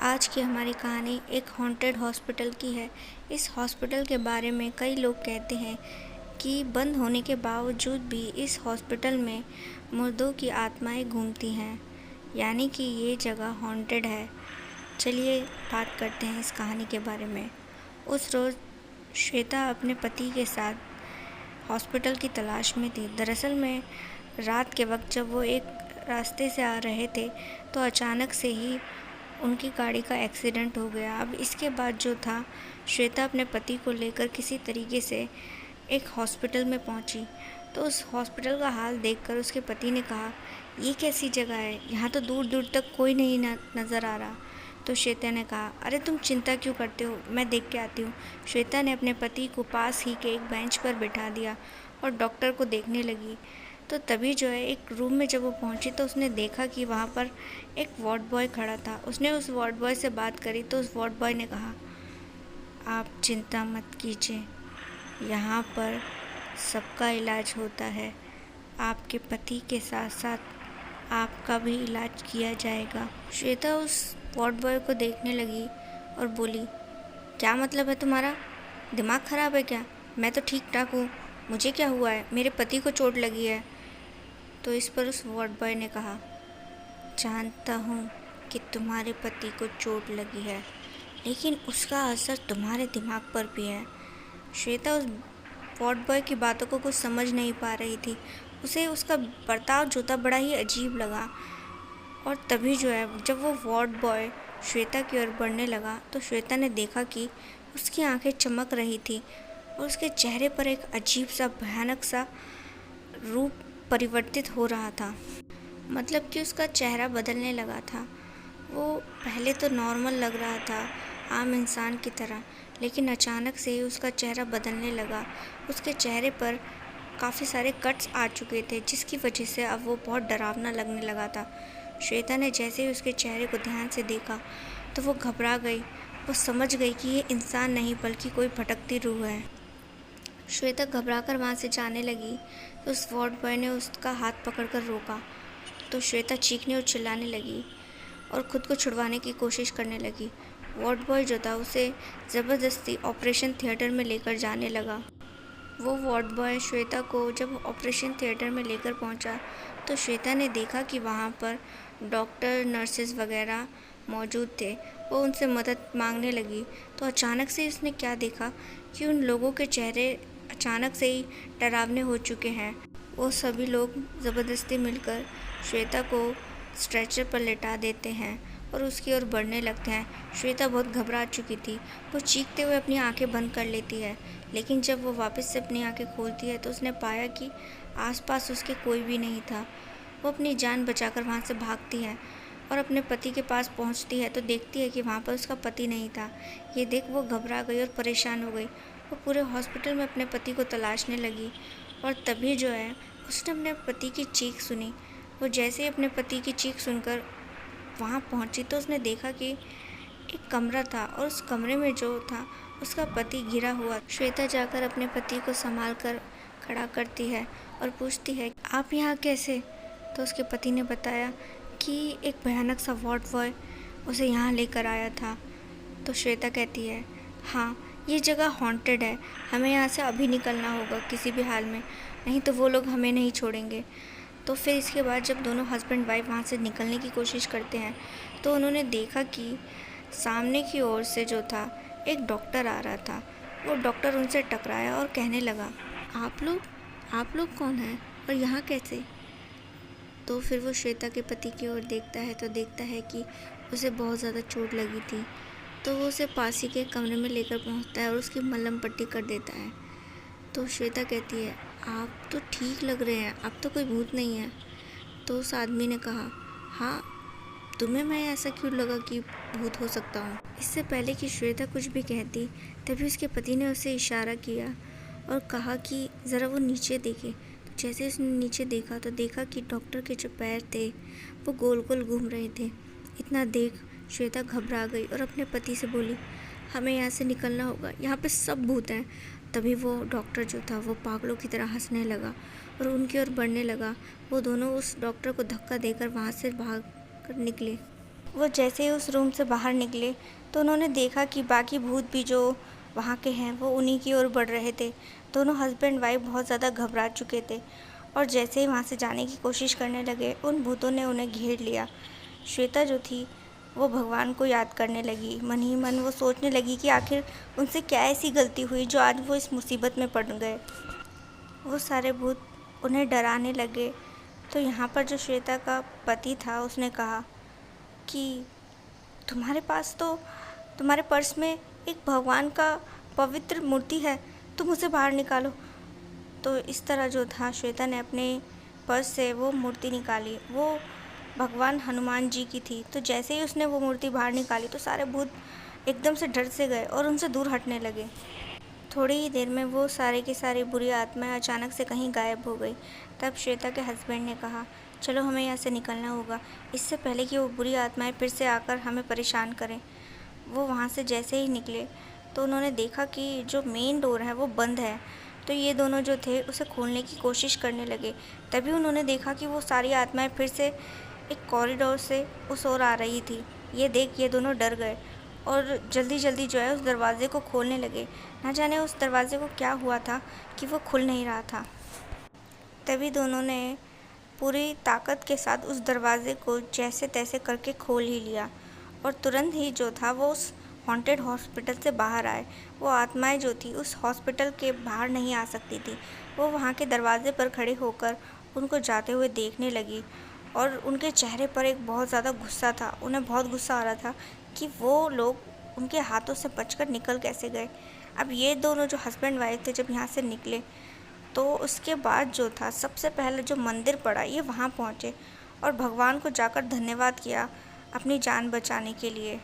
आज की हमारी कहानी एक हॉन्टेड हॉस्पिटल की है। इस हॉस्पिटल के बारे में कई लोग कहते हैं कि बंद होने के बावजूद भी इस हॉस्पिटल में मुर्दों की आत्माएं घूमती हैं, यानी कि ये जगह हॉन्टेड है। चलिए बात करते हैं इस कहानी के बारे में। उस रोज़ श्वेता अपने पति के साथ हॉस्पिटल की तलाश में थी। दरअसल में रात के वक्त जब वो एक रास्ते से आ रहे थे तो अचानक से ही उनकी गाड़ी का एक्सीडेंट हो गया। अब इसके बाद जो था, श्वेता अपने पति को लेकर किसी तरीके से एक हॉस्पिटल में पहुंची। तो उस हॉस्पिटल का हाल देखकर उसके पति ने कहा, ये कैसी जगह है, यहाँ तो दूर दूर तक कोई नहीं नज़र आ रहा। तो श्वेता ने कहा, अरे तुम चिंता क्यों करते हो, मैं देख के आती हूँ। श्वेता ने अपने पति को पास ही के एक बेंच पर बिठा दिया और डॉक्टर को देखने लगी। तो तभी जो है, एक रूम में जब वो पहुंची तो उसने देखा कि वहाँ पर एक वार्ड बॉय खड़ा था। उसने उस वार्ड बॉय से बात करी तो उस वार्ड बॉय ने कहा, आप चिंता मत कीजिए, यहाँ पर सबका इलाज होता है। आपके पति के साथ साथ आपका भी इलाज किया जाएगा। श्वेता उस वार्ड बॉय को देखने लगी और बोली, क्या मतलब है तुम्हारा, दिमाग ख़राब है क्या? मैं तो ठीक ठाक हूँ, मुझे क्या हुआ है, मेरे पति को चोट लगी है। तो इस पर उस वार्ड बॉय ने कहा, जानता हूँ कि तुम्हारे पति को चोट लगी है, लेकिन उसका असर तुम्हारे दिमाग पर भी है। श्वेता उस वार्ड बॉय की बातों को कुछ समझ नहीं पा रही थी। उसे उसका बर्ताव जो था बड़ा ही अजीब लगा। और तभी जो है, जब वो वार्ड बॉय श्वेता की ओर बढ़ने लगा तो श्वेता ने देखा कि उसकी आंखें चमक रही थी और उसके चेहरे पर एक अजीब सा भयानक सा रूप परिवर्तित हो रहा था। मतलब कि उसका चेहरा बदलने लगा था। वो पहले तो नॉर्मल लग रहा था, आम इंसान की तरह, लेकिन अचानक से ही उसका चेहरा बदलने लगा। उसके चेहरे पर काफ़ी सारे कट्स आ चुके थे, जिसकी वजह से अब वो बहुत डरावना लगने लगा था। श्वेता ने जैसे ही उसके चेहरे को ध्यान से देखा तो वो घबरा गई। वो समझ गई कि ये इंसान नहीं बल्कि कोई भटकती रूह है। श्वेता घबराकर वहाँ से जाने लगी तो उस वार्ड बॉय ने उसका हाथ पकड़कर रोका। तो श्वेता चीखने और चिल्लाने लगी और ख़ुद को छुड़वाने की कोशिश करने लगी। वार्ड बॉय जो था उसे ज़बरदस्ती ऑपरेशन थिएटर में लेकर जाने लगा। वो वार्ड बॉय श्वेता को जब ऑपरेशन थिएटर में लेकर पहुंचा तो श्वेता ने देखा कि वहां पर डॉक्टर नर्सेस वगैरह मौजूद थे। वो उनसे मदद मांगने लगी तो अचानक से उसने क्या देखा कि उन लोगों के चेहरे अचानक से ही डरावने हो चुके हैं। वो सभी लोग ज़बरदस्ती मिलकर श्वेता को स्ट्रेचर पर लेटा देते हैं और उसकी ओर बढ़ने लगते हैं। श्वेता बहुत घबरा चुकी थी। वो चीखते हुए अपनी आंखें बंद कर लेती है, लेकिन जब वो वापस से अपनी आंखें खोलती है तो उसने पाया कि आसपास उसके कोई भी नहीं था। वो अपनी जान बचाकर वहाँ से भागती है और अपने पति के पास पहुँचती है तो देखती है कि वहाँ पर उसका पति नहीं था। ये देख वो घबरा गई और परेशान हो गई। वो पूरे हॉस्पिटल में अपने पति को तलाशने लगी और तभी जो है, उसने अपने पति की चीख सुनी। वो जैसे ही अपने पति की चीख सुनकर वहाँ पहुँची तो उसने देखा कि एक कमरा था और उस कमरे में जो था उसका पति गिरा हुआ। श्वेता जाकर अपने पति को संभाल कर खड़ा करती है और पूछती है, आप यहाँ कैसे? तो उसके पति ने बताया कि एक भयानक सा वार्ड बॉय उसे यहाँ लेकर आया था। तो श्वेता कहती है, हाँ, ये जगह हॉन्टेड है, हमें यहाँ से अभी निकलना होगा किसी भी हाल में, नहीं तो वो लोग हमें नहीं छोड़ेंगे। तो फिर इसके बाद जब दोनों हस्बैंड वाइफ वहाँ से निकलने की कोशिश करते हैं तो उन्होंने देखा कि सामने की ओर से जो था एक डॉक्टर आ रहा था। वो डॉक्टर उनसे टकराया और कहने लगा, आप लोग कौन हैं और यहाँ कैसे? तो फिर वो श्वेता के पति की ओर देखता है तो देखता है कि उसे बहुत ज़्यादा चोट लगी थी। तो वो उसे पास ही के कमरे में लेकर पहुँचता है और उसकी मलहम पट्टी कर देता है। तो श्वेता कहती है, आप तो ठीक लग रहे हैं, अब तो कोई भूत नहीं है। तो उस आदमी ने कहा, हाँ, तुम्हें मैं ऐसा क्यों लगा कि भूत हो सकता हूँ? इससे पहले कि श्वेता कुछ भी कहती तभी उसके पति ने उसे इशारा किया और कहा कि ज़रा वो नीचे देखे। तो जैसे उसने नीचे देखा तो देखा कि डॉक्टर के जो पैर थे वो गोल गोल घूम रहे थे। इतना देख श्वेता घबरा गई और अपने पति से बोली, हमें यहाँ से निकलना होगा, यहाँ पे सब भूत हैं। तभी वो डॉक्टर जो था वो पागलों की तरह हंसने लगा और उनकी ओर बढ़ने लगा। वो दोनों उस डॉक्टर को धक्का देकर वहाँ से भाग कर निकले। वो जैसे ही उस रूम से बाहर निकले तो उन्होंने देखा कि बाकी भूत भी जो वहाँ के हैं वो उन्हीं की ओर बढ़ रहे थे। दोनों हस्बैंड वाइफ बहुत ज़्यादा घबरा चुके थे और जैसे ही वहाँ से जाने की कोशिश करने लगे उन भूतों ने उन्हें घेर लिया। श्वेता जो थी वो भगवान को याद करने लगी। मन ही मन वो सोचने लगी कि आखिर उनसे क्या ऐसी गलती हुई जो आज वो इस मुसीबत में पड़ गए। वो सारे भूत उन्हें डराने लगे। तो यहाँ पर जो श्वेता का पति था उसने कहा कि तुम्हारे पास तो तुम्हारे पर्स में एक भगवान का पवित्र मूर्ति है, तुम उसे बाहर निकालो। तो इस तरह जो था श्वेता ने अपने पर्स से वो मूर्ति निकाली। वो भगवान हनुमान जी की थी। तो जैसे ही उसने वो मूर्ति बाहर निकाली तो सारे भूत एकदम से डर से गए और उनसे दूर हटने लगे। थोड़ी ही देर में वो सारे की सारी बुरी आत्माएं अचानक से कहीं गायब हो गई। तब श्वेता के हस्बैंड ने कहा, चलो हमें यहाँ से निकलना होगा, इससे पहले कि वो बुरी आत्माएं फिर से आकर हमें परेशान करें। वो वहाँ से जैसे ही निकले तो उन्होंने देखा कि जो मेन डोर है वो बंद है। तो ये दोनों जो थे उसे खोलने की कोशिश करने लगे। तभी उन्होंने देखा कि वो सारी आत्माएं फिर से एक कॉरिडोर से उस ओर आ रही थी। ये देख ये दोनों डर गए और जल्दी जल्दी जो है उस दरवाज़े को खोलने लगे। ना जाने उस दरवाज़े को क्या हुआ था कि वो खुल नहीं रहा था। तभी दोनों ने पूरी ताकत के साथ उस दरवाज़े को जैसे तैसे करके खोल ही लिया और तुरंत ही जो था वो उस हॉन्टेड हॉस्पिटल से बाहर आए। वो आत्माएं जो थी उस हॉस्पिटल के बाहर नहीं आ सकती थी। वो वहाँ के दरवाजे पर खड़े होकर उनको जाते हुए देखने लगी और उनके चेहरे पर एक बहुत ज़्यादा गुस्सा था। उन्हें बहुत गुस्सा आ रहा था कि वो लोग उनके हाथों से बचकर निकल कैसे गए। अब ये दोनों जो हस्बैंड वाइफ थे जब यहाँ से निकले तो उसके बाद जो था सबसे पहले जो मंदिर पड़ा ये वहाँ पहुँचे और भगवान को जाकर धन्यवाद किया अपनी जान बचाने के लिए।